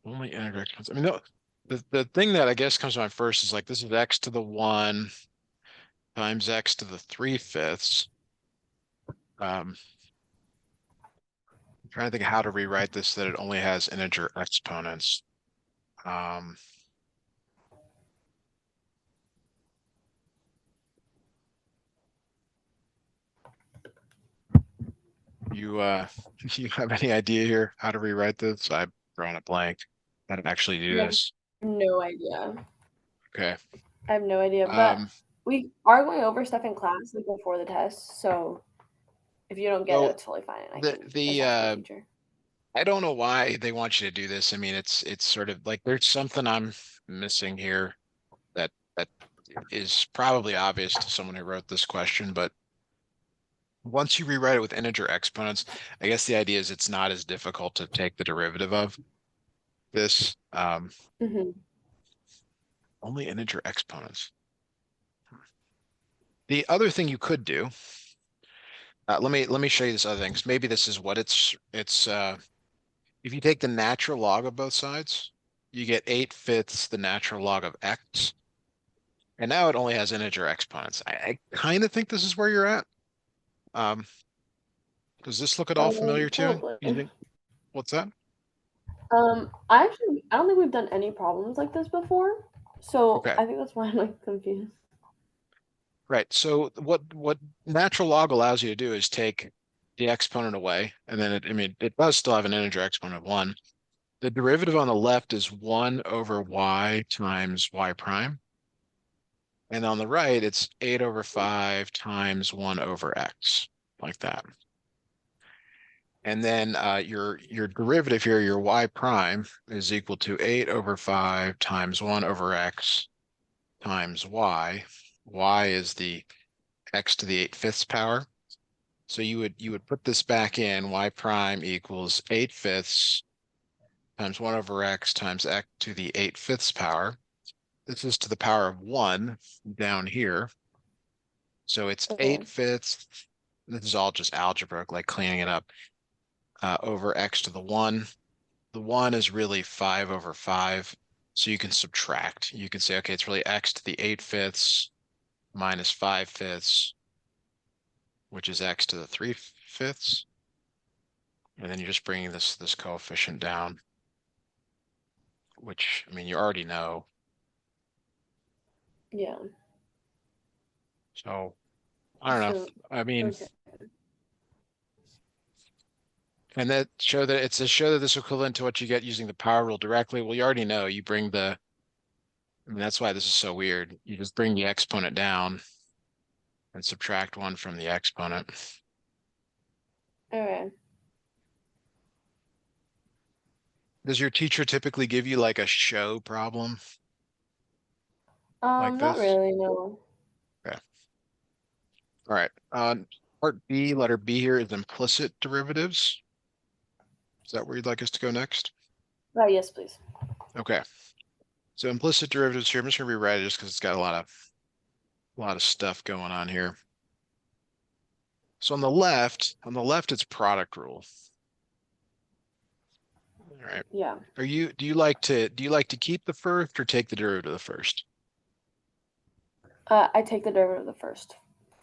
Only integer exponents. I mean, no, the thing that I guess comes to mind first is like this is x to the 1 times x to the 3/5. I'm trying to think of how to rewrite this so that it only has integer exponents. Um, you you have any idea here how to rewrite this? I've drawn a blank. How to actually do I have this? no idea. Okay. I have no idea, but Um, we are going over stuff in class like before the test. So if you don't get it, so it's totally fine. I the can just the ask my uh teacher. I don't know why they want you to do this. I mean, it's sort of like there's something I'm missing here that is probably obvious to someone who wrote this question, but once you rewrite it with integer exponents, I guess the idea is it's not as difficult to take the derivative of this. Hmm. Only integer exponents. The other thing you could do, let me show you this other thing. 'Cause maybe this is what it's if you take the natural log of both sides, you get 8/5 the natural log of x. And now it only has integer exponents. I kind of think this is where you're at. Um, does this look at all familiar to Probably. you think? What's that? I don't think we've done any problems like this before. So Okay. I think that's why I'm like confused. Right. So what natural log allows you to do is take the exponent away, and then I mean, it does still have an integer exponent of 1. The derivative on the left is 1 over y times y prime. And on the right, it's 8 over 5 times 1 over x, like that. And then your derivative here, your y prime, is equal to 8 over 5 times 1 over x times y. Y is the x to the 8/5 power. So you would put this back in, y prime equals 8/5 times 1 over x times x to the 8/5 power. This is to the power of 1 down here. So it's Okay. 8/5. This is all just algebra, like cleaning it up, over x to the 1. The 1 is really 5 over 5. So you can subtract. You can say, okay, it's really x to the 8/5 minus 5/5, which is x to the 3/5. And then you're just bringing this coefficient down, which, I mean, you already know. Yeah. So I don't know. So I mean, okay. and that show that it's a show that this is equivalent to what you get using the power rule directly. Well, you already know you bring I mean, that's why this is so weird. You just bring the exponent down and subtract 1 from the exponent. Okay. Does your teacher typically give you like a show problem like Not this? really, no. Okay. All right. Part B, letter B here is implicit derivatives. Is that where you'd like us to go next? Yes, please. Okay. So implicit derivatives here, I'm just gonna rewrite it just because it's got a lot of stuff going on here. So on the left, it's product rule. All right. Yeah. Do you like to keep the first or take the derivative of the first? I take the derivative of the first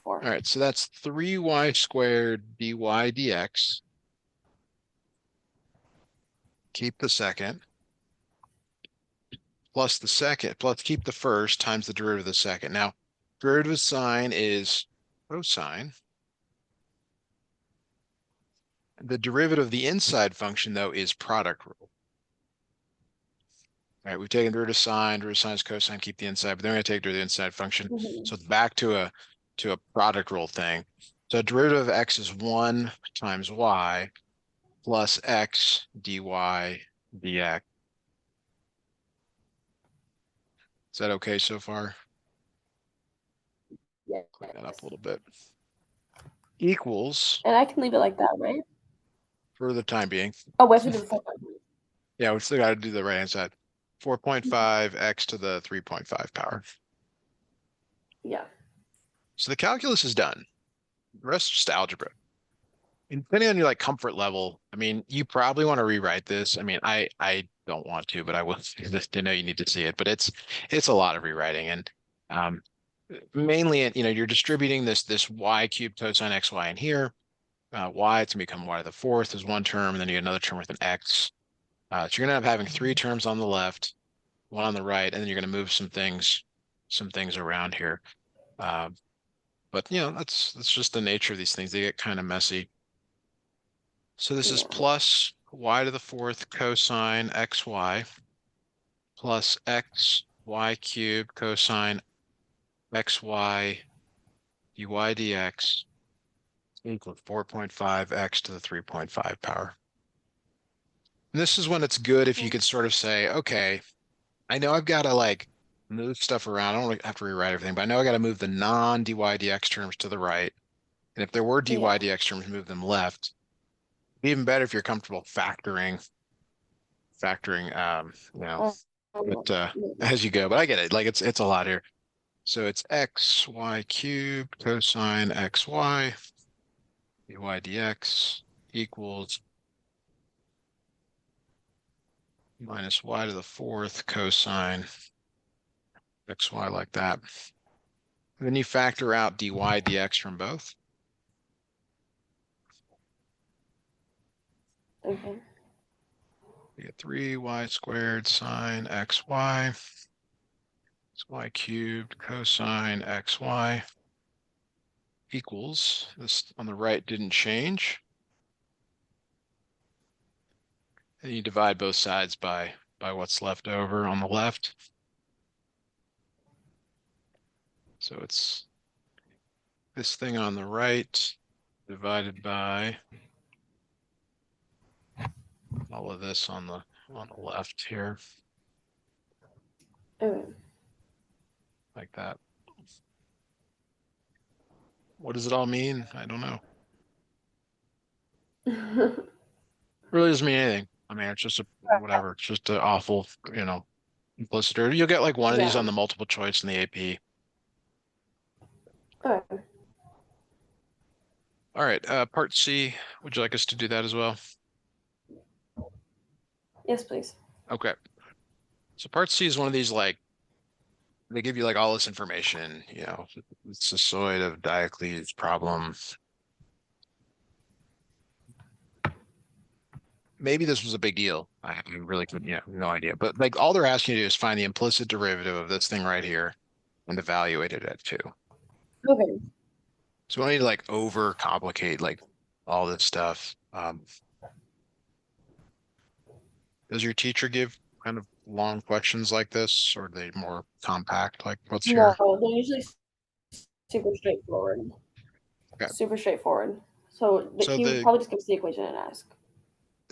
four. All right, so that's 3y squared dy dx. Keep the second, plus keep the first times the derivative of the second. Now, derivative of sine is cosine. The derivative of the inside function, though, is product rule. All right, we've taken derivative of sine is cosine, keep the inside, but then we're going to take derivative of the inside function. Hmm. So it's back to a product rule thing. So derivative of x is 1 times y plus x dy dx. Is that okay so far? Clean that up a Yes. little bit. Equals, And I can leave it like that, right? for the time being. Oh, we have to do the full Yeah, we still got to do the right hand side. 4.5 x to the 3.5 power. Yeah. So the calculus is done. The rest is just algebra. depending on your like comfort level, I mean, you probably want to rewrite this. I mean, I don't want to, but I will just to know you need to see it. But it's a lot of rewriting, and um, mainly, you know, you're distributing this y cubed cosine xy in here. Y, it's gonna become y to the fourth is one term, and then you get another term with an x. So you're gonna end up having three terms on the left, one on the right, and then you're gonna move some things around here. Uh, but you know, that's just the nature of these things. They get kind of messy. So this is Yeah. plus y to the fourth cosine xy plus x y cubed cosine xy dy dx equals 4.5 x to the 3.5 power. And this is when it's good if you could sort of say, okay, I know I've got to like move stuff around. I don't really have to rewrite everything, but I know I got to move the non-dy dx terms to the right. And if there were dy Yeah. dx terms, move them left. Even better if you're comfortable factoring, you know, Um, but yeah. as you go. But I get it. Like it's a lot here. So it's x y cubed cosine xy dy dx equals minus y to the fourth cosine xy like that. And then you factor out dy dx from both. Okay. You get 3y squared sine xy, y cubed cosine xy equals, this on the right didn't change. And you divide both sides by what's left over on the left. So it's this thing on the right divided by all of this on the left here, Okay. like that. What does it all mean? I don't know. Really doesn't mean anything. I mean, it's just a whatever. It's just an awful, you know, implicit. Or you'll get like one of these Yeah. on the multiple choice in the AP. Okay. All right, part C. Would you like us to do that as well? Yes, please. Okay. So part C is one of these like they give you like all this information, you know, it's a sort of Diocles problem. Maybe this was a big deal. I really couldn't, yeah, no idea. But like all they're asking you to do is find the implicit derivative of this thing right here and evaluate it at two. Okay. So we don't need to like over complicate like all this stuff. Does your teacher give kind of long questions like this, or are they more compact? Like what's No, your they're usually super straightforward. okay? Super straightforward. So So he would the probably just give us the equation and ask.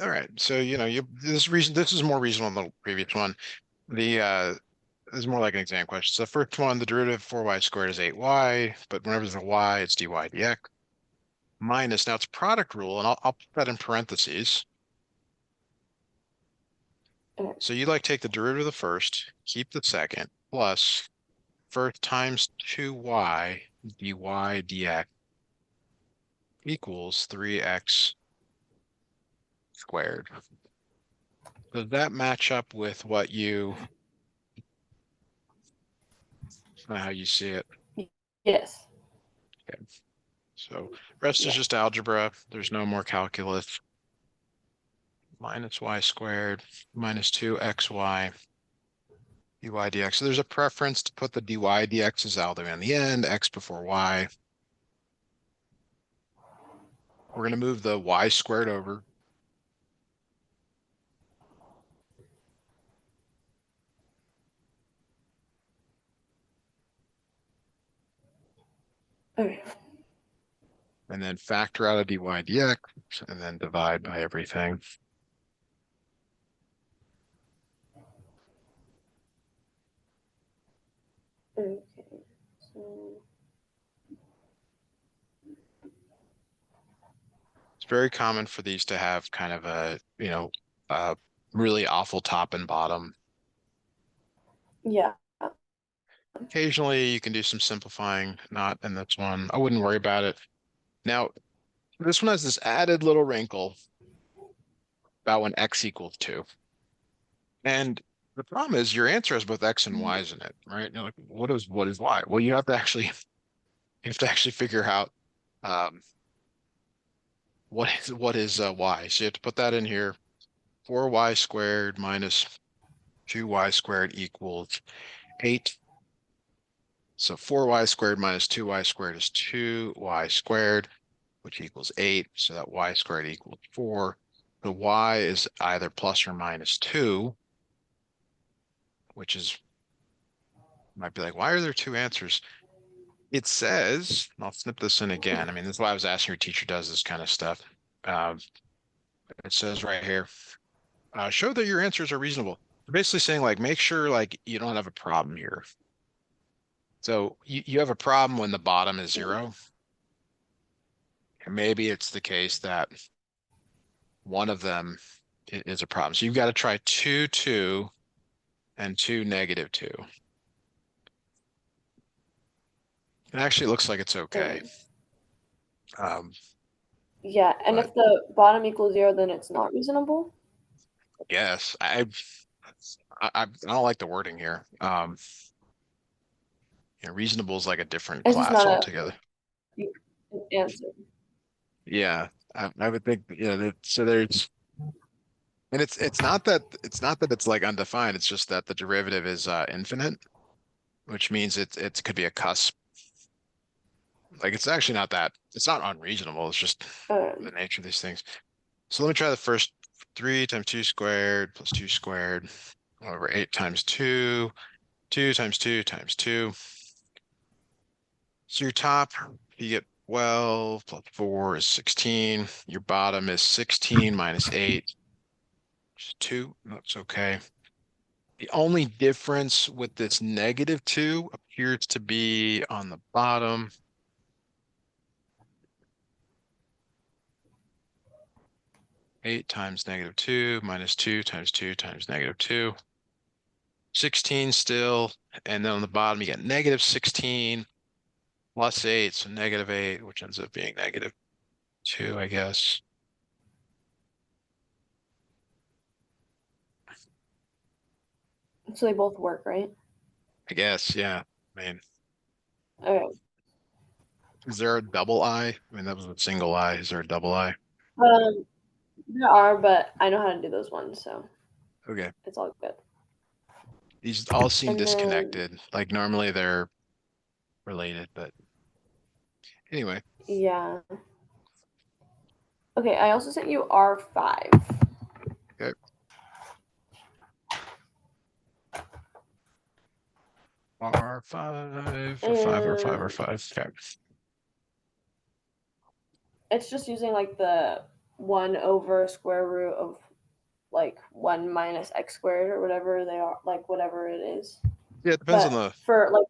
all right. So you know you this is more reasonable than the previous one. The This is more like an exam question. So the first one, the derivative of 4y squared is 8y, but whenever there's a y, it's dy dx minus. Now it's product rule, and I'll put that in parentheses. Okay. So you like take the derivative of the first, keep the second, plus first times 2y dy dx equals 3x squared. Does that match up with what you, how you see it? Yes. Okay. So rest is Yeah. just algebra. There's no more calculus. Minus y squared minus 2xy dy dx. So there's a preference to put the dy dx's all the way on the end, x before y. We're going to move the y squared over. Okay. And then factor out a dy dx and then divide by everything. Okay. So It's very common for these to have kind of a, you know, a really awful top and bottom. yeah. Occasionally you can do some simplifying, not in this one. I wouldn't worry about it. Now, This one has this added little wrinkle about when x equals 2. And the problem is your answer has both x and y's in it, right? You're like, what is y? Well, you have to actually figure out um, what is y. So you have to put that in here. 4y squared minus 2y squared equals 8. So 4y squared minus 2y squared is 2y squared, which equals 8. So that y squared equals 4. The y is either plus or minus 2, which is, might be like, why are there two answers? It says, I'll snip this in again. I mean, this is why I was asking your teacher does this kind of stuff. Um, it says right here, show that your answers are reasonable. They're basically saying like, make sure like you don't have a problem here. So you have a problem when the bottom is 0. And maybe it's the case that one of them is a problem. So you've got to try 2, 2, and 2, -2. It actually looks like it's okay. Okay. Yeah, and But if the bottom equals 0, then it's not reasonable. I guess I don't like the wording here. Reasonable is like a different It's just class not a altogether. answer. Yeah, I would think, so there's, and it's not that it's like undefined. It's just that the derivative is infinite, which means it could be a cusp. Like it's actually not that, it's not unreasonable. It's just the Um, nature of these things. So let me try the first. 3 times 2 squared plus 2 squared over 8 times 2, 2 times 2 times 2. So your top, you get 12 plus 4 is 16. Your bottom is 16 minus 8, which is 2. That's okay. The only difference with this -2 appears to be on the bottom. 8 times -2 minus 2 times 2 times -2. 16 still. And then on the bottom, you get -16 plus 8, so -8, which ends up being -2, I guess. so they both work, right? I guess, yeah. I mean, Okay. is there a double I? I mean, that was a single I. Is there a double I? Um, there are, but I know how to do those ones, so Okay. it's all good. These all seem And then, disconnected. Like normally they're related, but anyway. yeah. Okay, I also sent you R5. Okay. R5 or 5 or 5 or And 5. Okay. it's just using like the 1 over square root of like 1 minus x squared or whatever they are, like whatever it is. Yeah, it depends on But the, for like,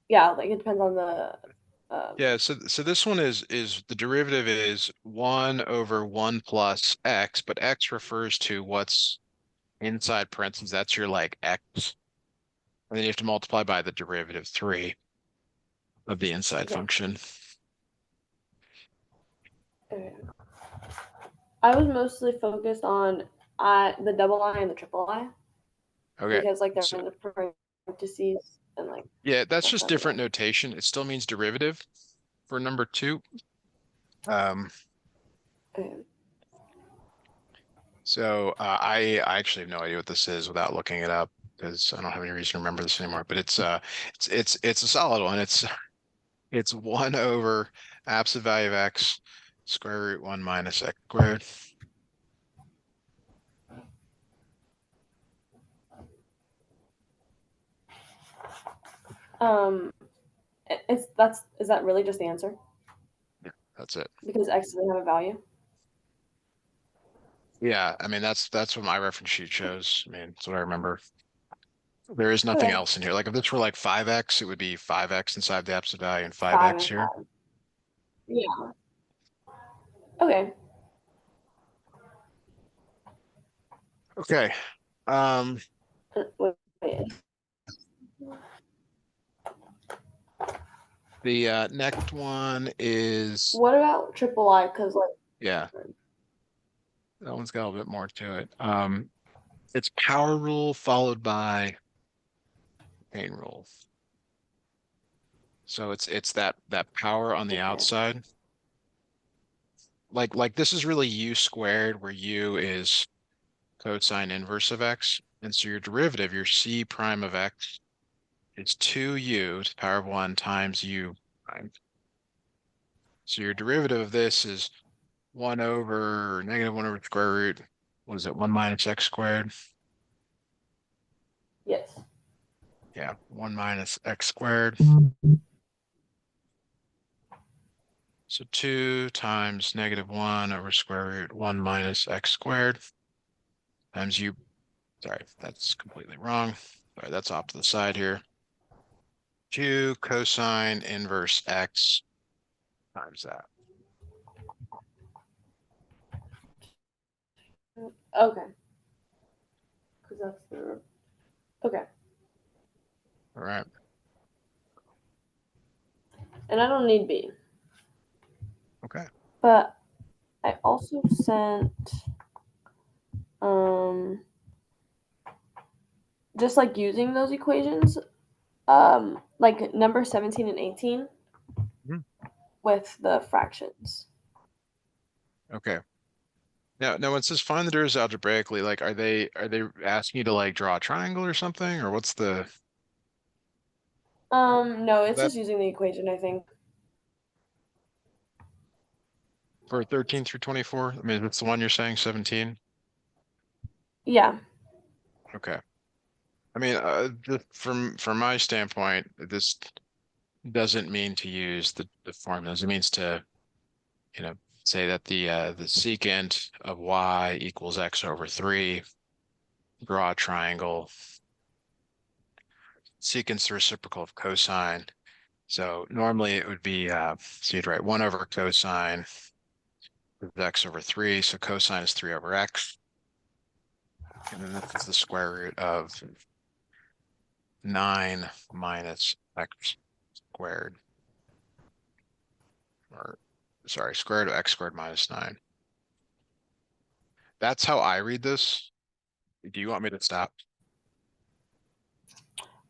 yeah, like it depends on the, yeah, so this one is the derivative is 1 over 1 plus x, but x refers to what's inside parentheses. That's your like x. And then you have to multiply by the derivative 3 of the inside okay. function. Okay. I was mostly focused on the double I and the triple I Okay. because like they're So in the parentheses and like yeah, that's that's just how they different go. notation. It still means derivative for number 2. Um, Okay. so I actually have no idea what this is without looking it up because I don't have any reason to remember this anymore. But it's a solid one. It's 1 over absolute value of x square root 1 minus x squared. Um, is that really just the answer? Yeah, that's it. Because x doesn't have a value. Yeah, I mean that's what my reference sheet shows. I mean, that's what I remember. There is nothing Okay, else in here. Like if this were like 5x, it would be 5x inside the absolute value and 5 5x and here. 5. Yeah. Okay. Okay. Um, Wait, wait. The next one is, What about triple I? Because like, yeah, that one's got a little bit more to it. It's power rule followed by chain rule. So it's that power on the okay, outside. Like this is really u squared, where u is cosine inverse of x. And so your derivative, your c prime of x, is 2u to the power of 1 times u prime. So your derivative of this is 1 over negative 1 over the square root. What is it? 1 minus x squared. yes. Yeah, 1 minus x squared. So 2 times negative 1 over square root 1 minus x squared times u. Sorry, that's completely wrong. Sorry, that's off to the side here. 2 cosine inverse x times that. Okay, because that's the okay. All right. And I don't need B, Okay. but I also sent um just like using those equations, like number 17 and 18 Mhm. with the fractions. Okay. Now when it says find the derivatives algebraically, like are they asking you to like draw a triangle or something, or what's the No, it's that just using the equation, I think. for 13 through 24? I mean, it's the one you're saying 17. Yeah. Okay. I mean, just from my standpoint, this doesn't mean to use the formulas. It means to, you know, say that the secant of y equals x over 3, draw a triangle, secant's the reciprocal of cosine. So normally it would be, so you'd write 1 over cosine of x over 3. So cosine is 3 over x. And then this is the square root of 9 minus x squared. Or, sorry, square root of x squared minus 9. That's how I read this. Do you want me to stop?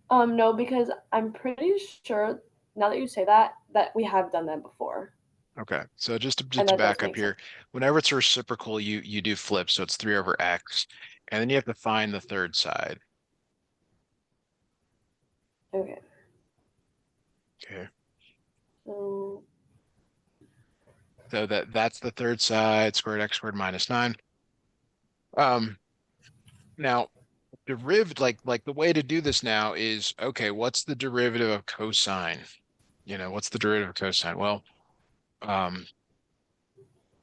No, because I'm pretty sure now that you say that that we have done that before, Okay, so just and to that does back up make sense. here, whenever it's reciprocal, you do flip, so it's 3 over x, and then you have to find the third side. Okay. Okay, So so that's the third side, squared x squared minus 9. Um, now derivative, like the way to do this now is, okay, what's the derivative of cosine? What's the derivative of cosine? Well, um,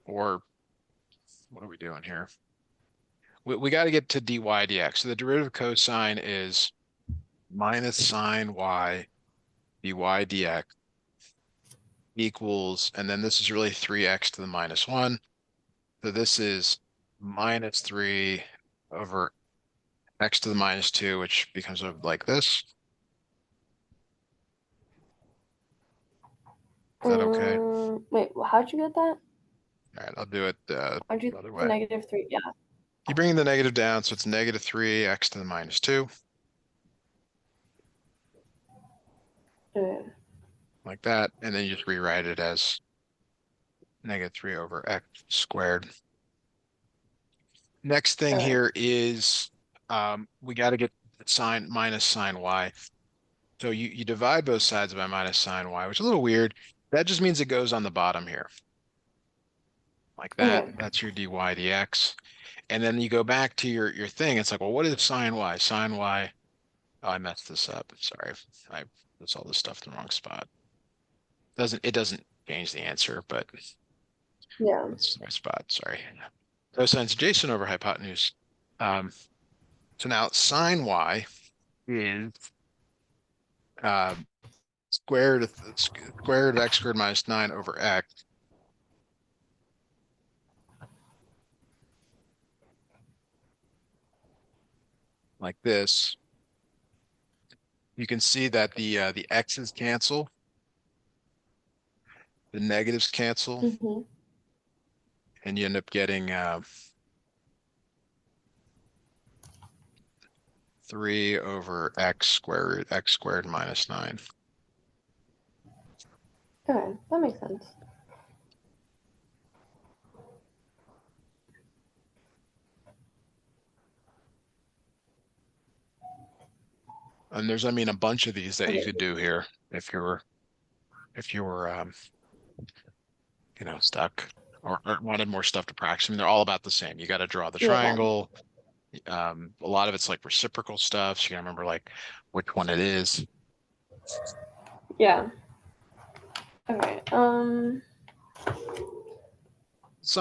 or what are we doing here? We got to get to dy dx. So the derivative of cosine is minus sine y dy dx equals, and then this is really 3x to the minus 1. So this is minus 3 over x to the minus 2, which becomes like this. Is that okay? wait, how'd you get that? All right, I'll do it How'd you the other get the way. -3? Yeah. You bring the negative down, so it's negative 3x to the minus 2, Okay. like that. And then you just rewrite it as negative 3 over x squared. Next thing All right. here is we got to get sine minus sine y. So you divide both sides by minus sine y, which is a little weird. That just means it goes on the bottom here, like that. Okay. That's your dy dx. And then you go back to your thing. It's like, well, what is sine y? Sine y. Oh, I messed this up. Sorry. I put all this stuff in the wrong spot. It doesn't change the answer, but Yeah. that's the right spot. Sorry. Cosine's adjacent over hypotenuse. Um, so now sine y is uh, square root of x squared minus 9 over x. Like this. You can see that the x's cancel. the negatives cancel, Mm-hmm. and you end up getting 3 over x squared minus 9. Okay, that makes sense. And there's, I mean, a bunch of these that you Okay. could do here if you were stuck or wanted more stuff to practice. I mean, they're all about the same. You got to draw the Yeah. triangle. A lot of it's like reciprocal stuff, so you gotta remember like which one it is. Yeah. Okay. The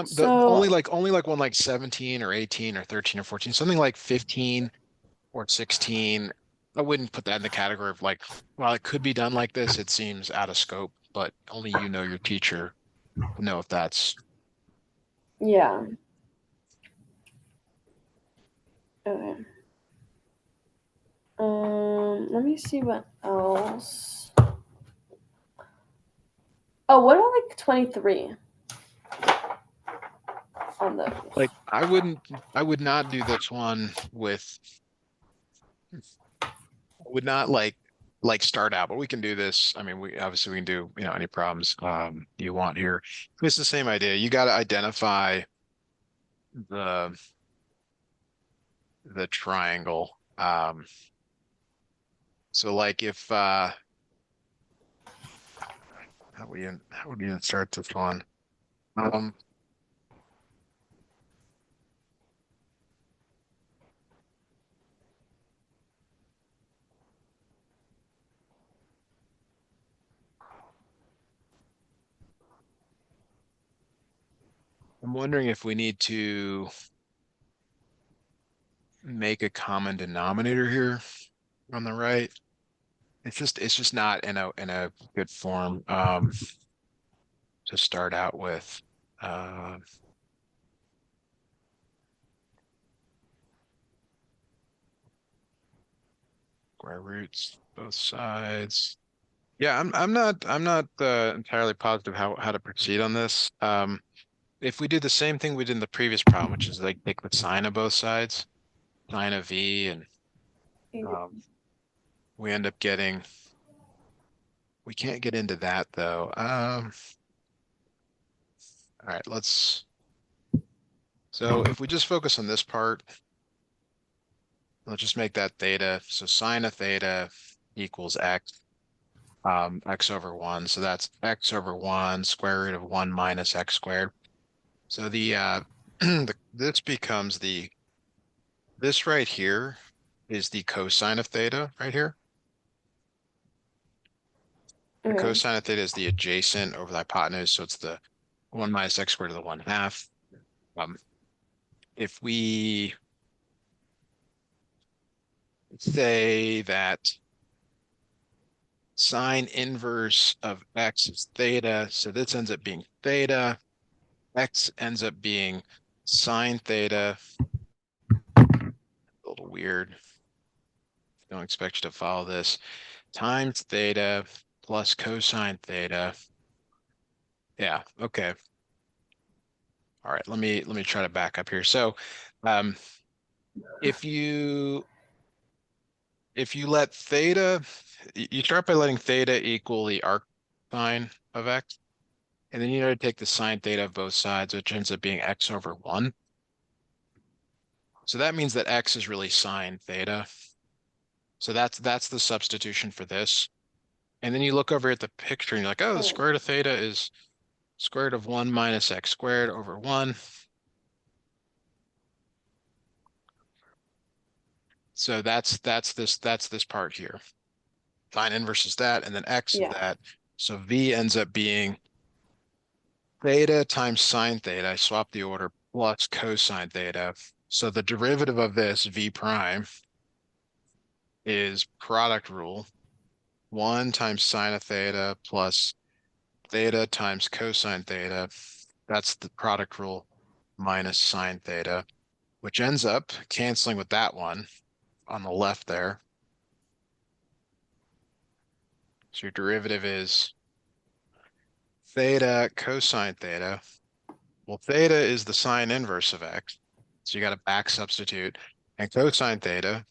So only like one like 17 or 18 or 13 or 14, something like 15 or 16. I wouldn't put that in the category of like, while it could be done like this, it seems out of scope, but only you know your teacher to know if that's yeah. Okay. Let me see what else. Oh, what about like 23 on those? like I would not do this one with I would not start out, but we can do this. I mean, we obviously we can do, any problems you want here. It's the same idea. You got to identify the the triangle. So like if how would we even start this one? Um, I'm wondering if we need to make a common denominator here on the right. It's just not in a good form to start out with. Uh, Square roots both sides. Yeah, I'm not entirely positive how to proceed on this. If we do the same thing we did in the previous problem, which is like take the sine of both sides, sine of v, and um, we end up getting. We can't get into that though. All right, let's. So if we just focus on this part, let's just make that theta. So sine of theta equals x, x over 1. So that's x over 1 square root of 1 minus x squared. So this becomes this right here is the cosine of theta right here. The Okay. cosine of theta is the adjacent over the hypotenuse, so it's the 1 minus x squared to the 1/2. Um, if we say that sine inverse of x is theta, so this ends up being theta, x ends up being sine theta. A little weird. Don't expect you to follow this. Times theta plus cosine theta. Yeah, okay. All right, let me try to back up here. So um if you let theta, you start by letting theta equal the arc sine of x, and then you know to take the sine theta of both sides, which ends up being x over 1. So that means that x is really sine theta. So that's the substitution for this. And then you look over at the picture and you're like, oh, the Okay. square root of theta is square root of 1 minus x squared over 1. So that's this part here. Sine inverse is that, and then x is Yeah. that. So v ends up being theta times sine theta. I swap the order plus cosine theta. So the derivative of this v prime is product rule 1 times sine of theta plus theta times cosine theta. That's the product rule minus sine theta, which ends up canceling with that one on the left there. So your derivative is theta cosine theta. Well, theta is the sine inverse of x. So you got to back substitute. And cosine theta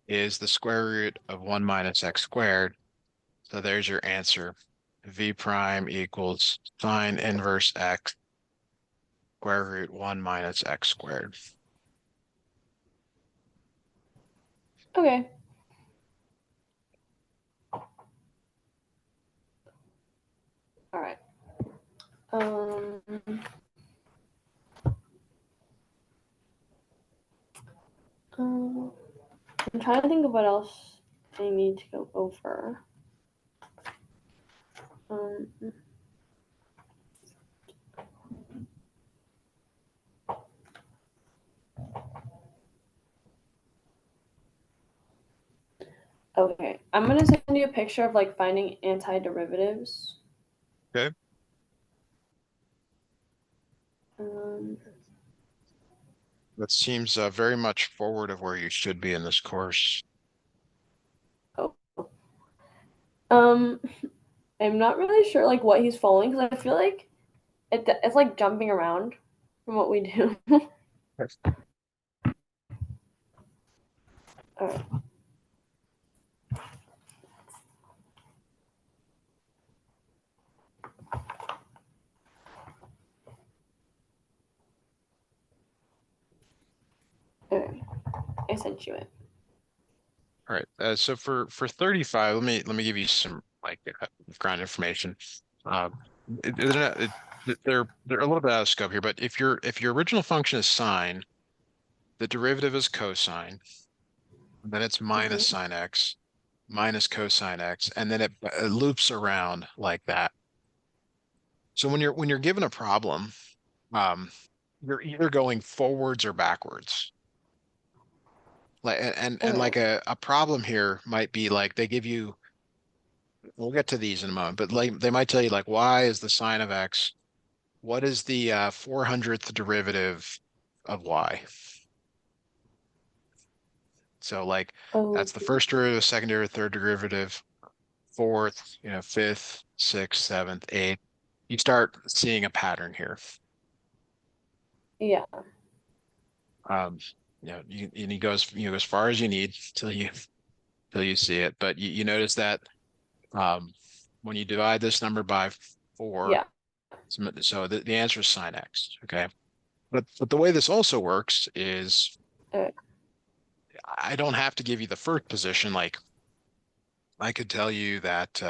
is the square root of 1 minus x squared. So there's your answer. V prime equals sine inverse x square root 1 minus x squared. Okay. All right. Um, um, I'm trying to think of what else I need to go over. Um, okay, I'm gonna send you a picture of like finding antiderivatives. Okay. Um, That seems very much forward of where you should be in this course. oh. Um, I'm not really sure like what he's following because I feel like it's like jumping around from what we do. All right. Okay. I sent you it. All right. So for 35, let me give you some like background information. Uh, they're they're a little bit out of scope here, but if your original function is sine, the derivative is cosine, then it's minus Mm-hmm. sine x, minus cosine x, and then it loops around like that. So when you're given a problem, um, you're either going forwards or backwards. Like and Okay. like a problem here might be like they give you, we'll get to these in a moment, but like they might tell you like y is the sine of x. What is the 400th derivative of y? So like Oh, that's the first derivative, second derivative, third derivative, fourth, fifth, sixth, seventh, eighth. You start seeing a pattern here. yeah. Um, and he goes, as far as you need till you see it. But you notice that um, when you divide this number by 4, Yeah. so the answer is sine x. Okay. But the way this also works is Okay. I don't have to give you the first position. Like I could tell you that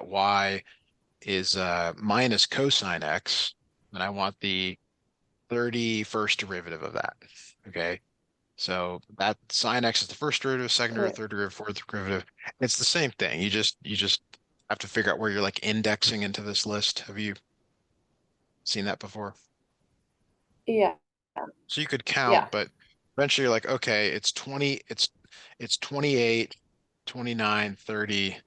y is minus cosine x, and I want the 31st derivative of that. Okay. So that sine x is the first derivative, second derivative, Okay. third derivative, fourth derivative. It's the same thing. You just have to figure out where you're like indexing into this list. Have you seen that before? Yeah. So you could count, Yeah. but eventually you're like, okay, it's 28, 29, 30,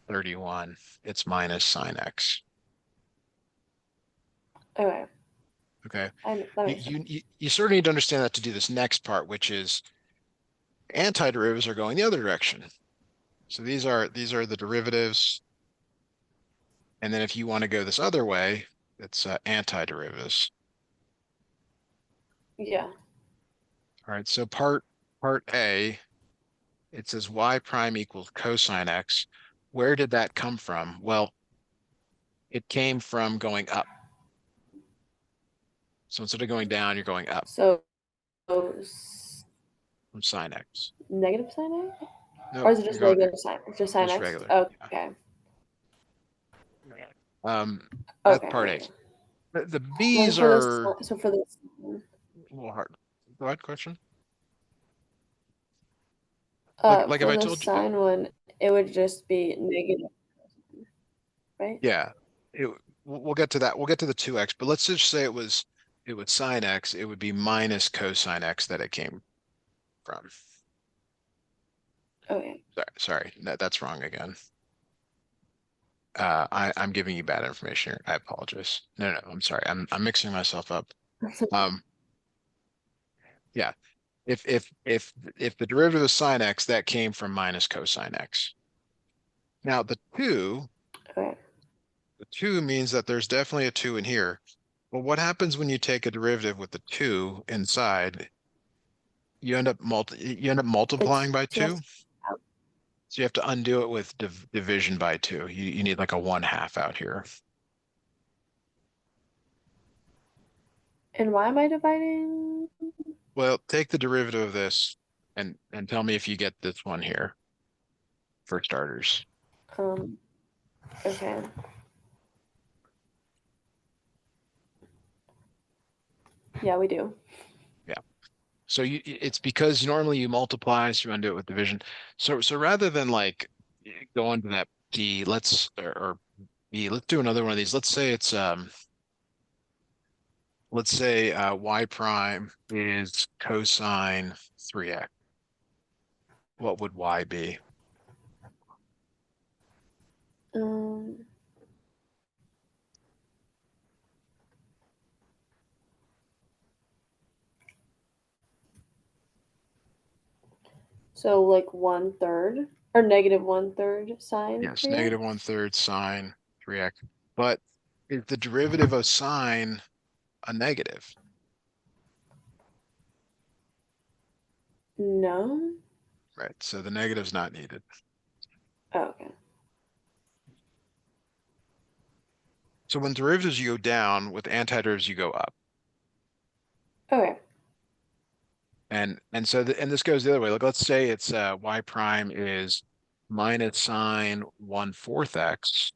31. It's minus sine x. Okay. Okay. That You, makes sense. you you sort of need to understand that to do this next part, which is antiderivatives are going the other direction. So these are the derivatives. And then if you want to go this other way, it's antiderivatives. Yeah. All right. So part A, it says y prime equals cosine x. Where did that come from? Well, it came from going up. So instead of going down, you're going up So from sine x. negative sine x, or Nope, is it you're just going regular sine? It's just sine just x. regular. Yeah. Okay. That's Okay. part A. Okay. The Then B's for this, are so for this, a little hard. Go ahead, question. Like if for I the told you, sine one, it would just be negative, right? yeah, we'll get to that. We'll get to the 2x, but let's just say it was sine x, it would be minus cosine x that it came from. Okay. Sorry, that's wrong again. I'm giving you bad information here. I apologize. No, I'm sorry. I'm mixing myself up. Um, yeah. If the derivative of sine x, that came from minus cosine x. Now Okay. the two means that there's definitely a two in here. Well, what happens when you take a derivative with the two inside? You end up It's multiplying by two. just out. So you have to undo it with division by two. You need like a 1/2 out here. And why am I dividing? Well, take the derivative of this and tell me if you get this one here for starters. Um, okay. Yeah, we do. Yeah. So it's because normally you multiply, so you undo it with division. So rather than like go into that D, or B, let's do another one of these. Let's say y prime is cosine 3x. What would y be? Um, so like 1/3 or -1/3 sine Yes, 3x? -1/3 sine 3x. But is the derivative of sine a negative? No. Right. So the negative's not needed. Oh, okay. So when derivatives you go down, with antiderivatives you go up. Okay. And this goes the other way. Like let's say it's y prime is minus sine 1/4 x.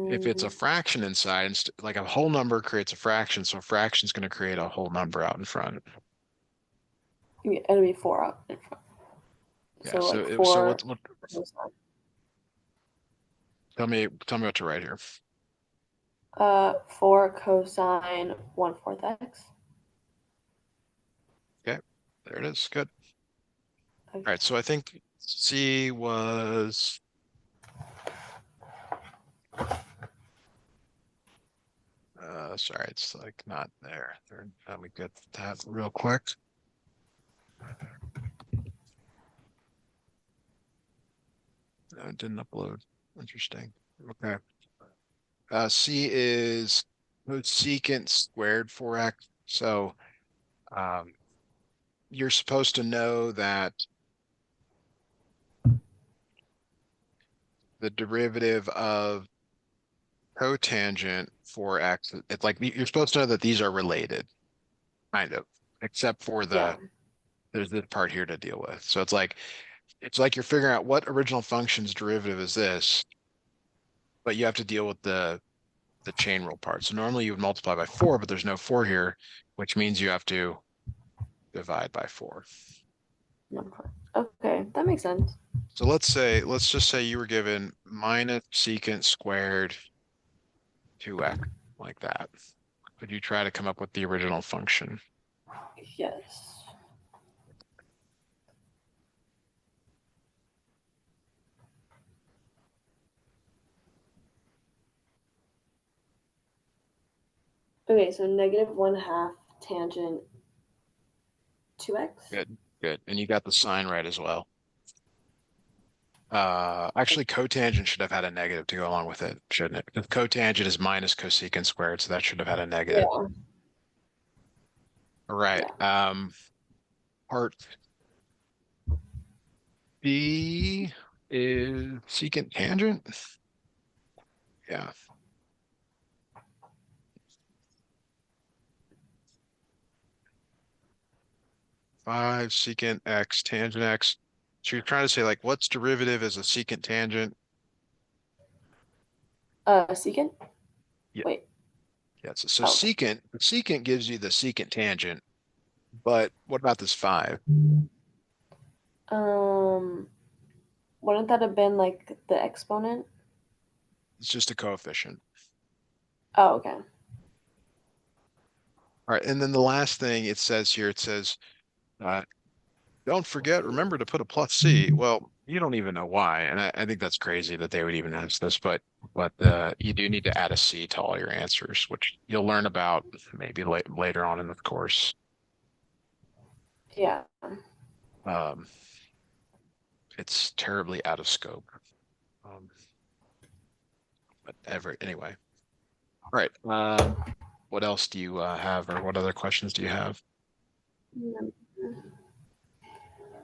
If it's a Um, fraction inside, like a whole number creates a fraction, so a fraction is going to create a whole number out in front. yeah, it'll be 4 up in front. Yeah. So like So 4 what cosine. tell me what to write here. 4 cosine 1/4 x. Okay. There it is. Good. All Okay. right. So I think C was sorry, it's like not there. Let me get that real quick. No, it didn't upload. Interesting. Okay. C is cosecant squared 4x. So um, you're supposed to know that the derivative of cotangent 4x, it's like you're supposed to know that these are related, kind of, except for Yeah. there's this part here to deal with. So it's like you're figuring out what original function's derivative is this, but you have to deal with the chain rule part. So normally you would multiply by 4, but there's no 4 here, which means you have to divide by 4. Okay, that makes sense. So let's just say you were given minus secant squared 2x, like that. Could you try to come up with the original function? Yes. Okay, so -1/2 tangent 2x. Good, good. And you got the sign right as well. Actually, cotangent should have had a negative to go along with it, shouldn't it? Because cotangent is minus cosecant squared, so that should have had a negative. Yeah. All right. Yeah. Part B is secant tangent. Yeah. 5 secant x tangent x. So you're trying to say like what's derivative is a secant tangent? Secant? Yeah. Wait. Yeah. So Oh, okay. secant gives you the secant tangent, but what about this 5? Um, wouldn't that have been like the exponent? It's just a coefficient. Oh, okay. All right. And then the last thing it says here, it says, uh, don't forget, remember to put a plus C. Well, you don't even know why. And I think that's crazy that they would even ask this, but you do need to add a C to all your answers, which you'll learn about maybe later on in the course. Yeah. Um, it's terribly out of scope. Um, but anyway. All right. What else do you have, or what other questions do you have?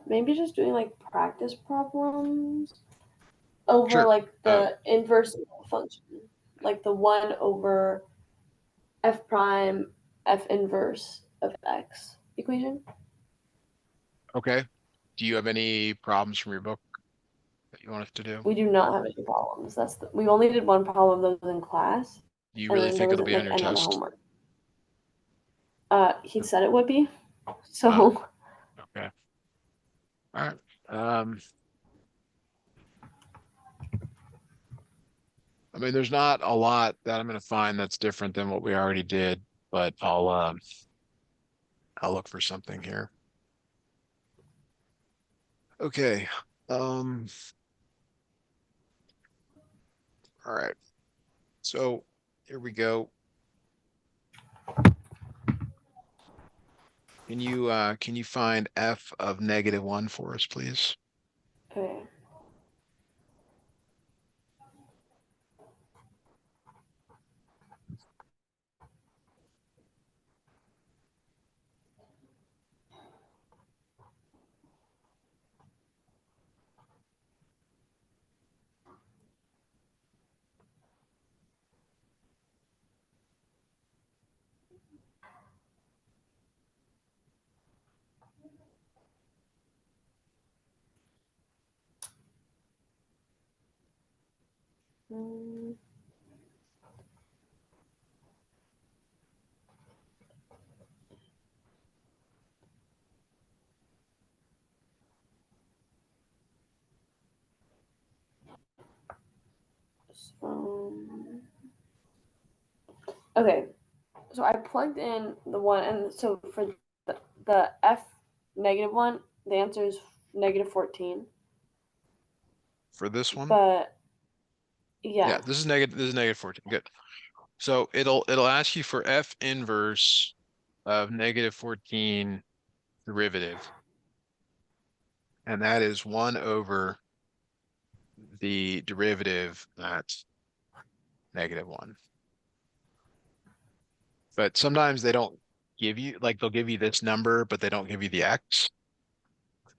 Maybe just doing like practice problems over Sure. like Uh, the inverse function, like the 1 over f prime f inverse of x equation. okay. Do you have any problems from your book that you want us to do? We do not have any problems. We only did one problem of those in class, Do you and really then there think it'll wasn't be on like your any other test? homework. He said it would be, Wow. so Okay. All right. Um, I mean, there's not a lot that I'm going to find that's different than what we already did, but I'll look for something here. Okay. Um, all right. So here we go. Can you find f of -1 for us, please? okay. Mm, um, okay, so I plugged in the one, and so for the f -1, the answer is -14. For this one? But Yeah, yeah, this is -14. Good. So it'll ask you for f inverse of -14 derivative, and that is 1 over the derivative at -1. But sometimes they don't give you, like, they'll give you this number, but they don't give you the x,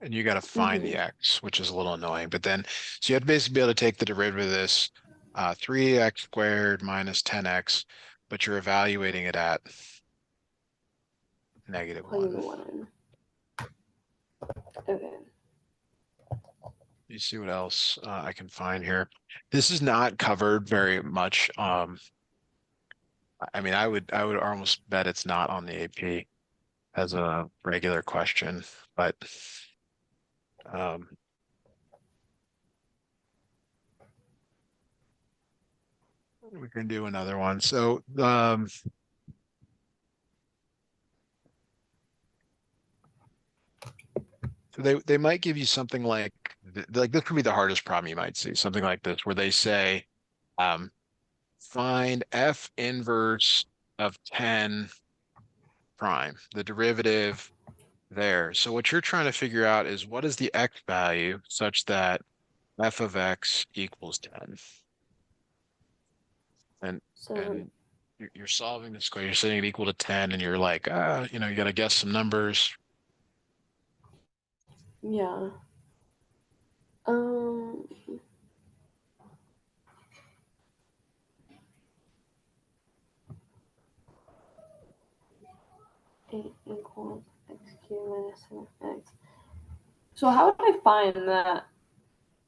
and you got to find the hmm, x, which is a little annoying. But then, so you have to basically be able to take the derivative of this 3x squared minus 10x, but you're evaluating it at plugging the -1. one in. Okay. You see what else I can find here. This is not covered very much. I mean, I would almost bet it's not on the AP as a regular question, but um, we can do another one. So they might give you something like this could be the hardest problem you might see, something like this, where they say, um, find f inverse of 10 prime, the derivative there. So what you're trying to figure out is what is the x value such that f of x equals 10. And So and you're solving this equation, you're setting it equal to 10, and you're like, you got to guess some numbers. yeah. Um, 8 equals x cubed minus 7x. So how would I find that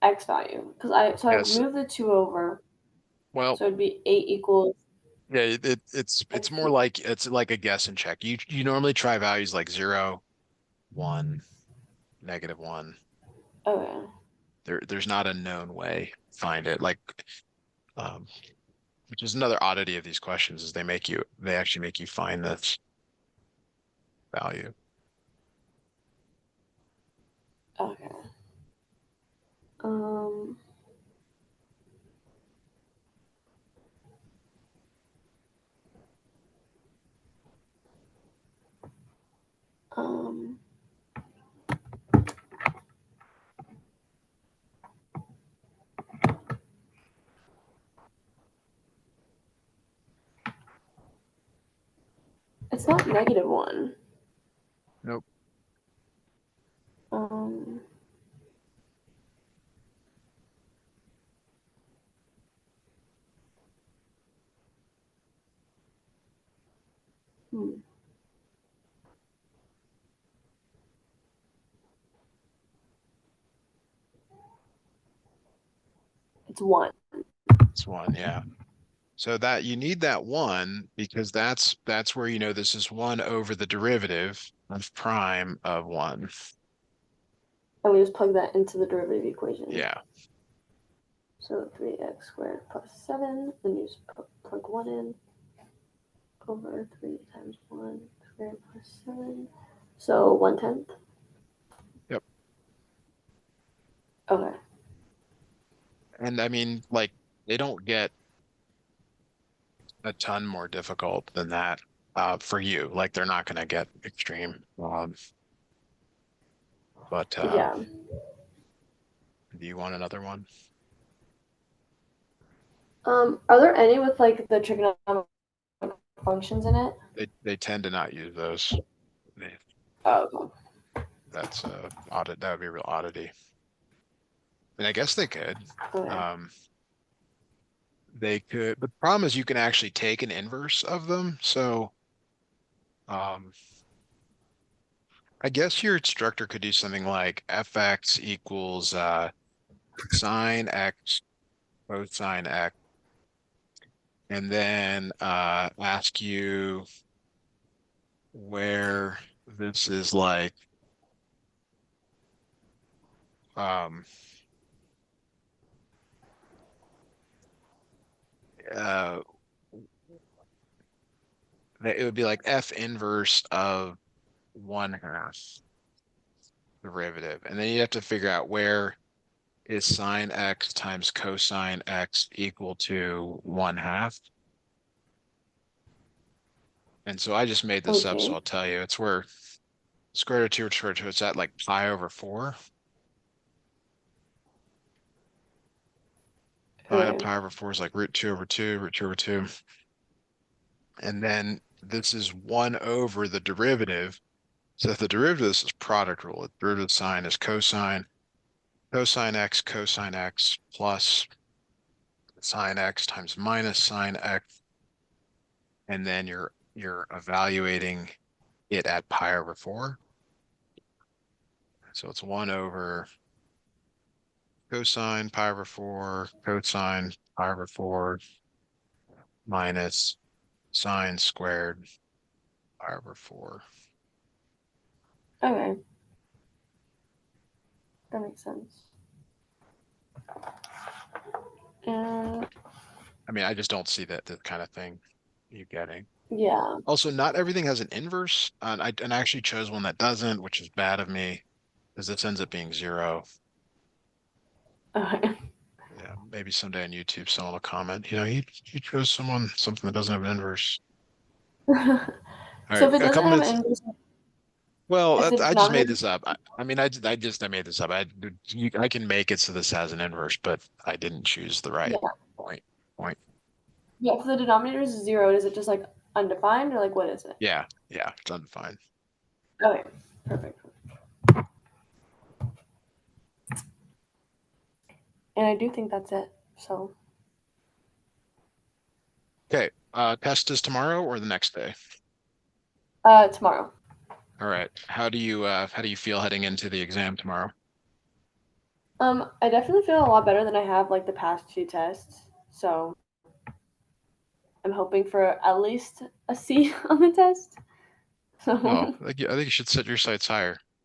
x value? Because I Yes. moved the 2 over, Well, so it'd be 8 equals yeah, it's x more cubed. like it's like a guess and check. You normally try values like 0, 1, -1. Okay. There's not a known way to find it. Um, which is another oddity of these questions is they actually make you find this value. Okay. Um, um, It's not -1. Nope. Um, hmm. It's 1. It's one, yeah. So that you need that one because that's where you know this is one over the derivative of prime of one. And we just plug that into the derivative equation. Yeah. So 3x squared plus 7, then you just plug 1 in, over 3 times 1 squared plus 7. So 1/10. Yep. Okay. And I mean, like, they don't get a ton more difficult than that for you. Like, they're not going to get extreme. But Yeah. do you want another one? Are there any with like the trigonometric functions in it? They tend to not use those. They, Oh, that's audit. That would be a real oddity. And I guess they could. okay. Um, they could. But the problem is you can actually take an inverse of them. So um, I guess your instructor could do something like fx equals sine x cosine x, and then ask you where this is like um, uh, it would be like f inverse of 1/2 derivative, and then you have to figure out where is sine x times cosine x equal to 1/2. And so I just made this up, so Okay. I'll tell you it's where square root of 2 square root of 2, it's at like pi over 4. Sine of Okay. pi over 4 is like root 2 over 2, root 2 over 2. And then this is 1 over the derivative. So if the derivative of this is product rule, the derivative sign is cosine, cosine x plus sine x times minus sine x. And then you're evaluating it at pi over 4. So it's 1 over cosine pi over 4, cosine pi over 4 minus sine squared pi over 4. Okay. That makes sense. And I mean, I just don't see that the kind of thing you getting. yeah. Also, not everything has an inverse, and I actually chose one that doesn't, which is bad of me because this ends up being 0. Okay. Yeah, maybe someday on YouTube someone will comment, you chose something that doesn't have an inverse. All So right, if it a doesn't couple have an minutes. inverse, Well, if the I just made denominator, this up. I mean, I made this up. I can make it so this has an inverse, but I didn't choose the right yeah, point. Point. yeah, if the denominator is 0, is it just like undefined or like what is it? Yeah, yeah, it's undefined. Okay, perfect. And I do think that's it. So, Okay, test is tomorrow or the next day? tomorrow. All right. How do you feel heading into the exam tomorrow? I definitely feel a lot better than I have like the past 2 tests. So I'm hoping for at least a C on the test. Well, So I think you should set your sights higher.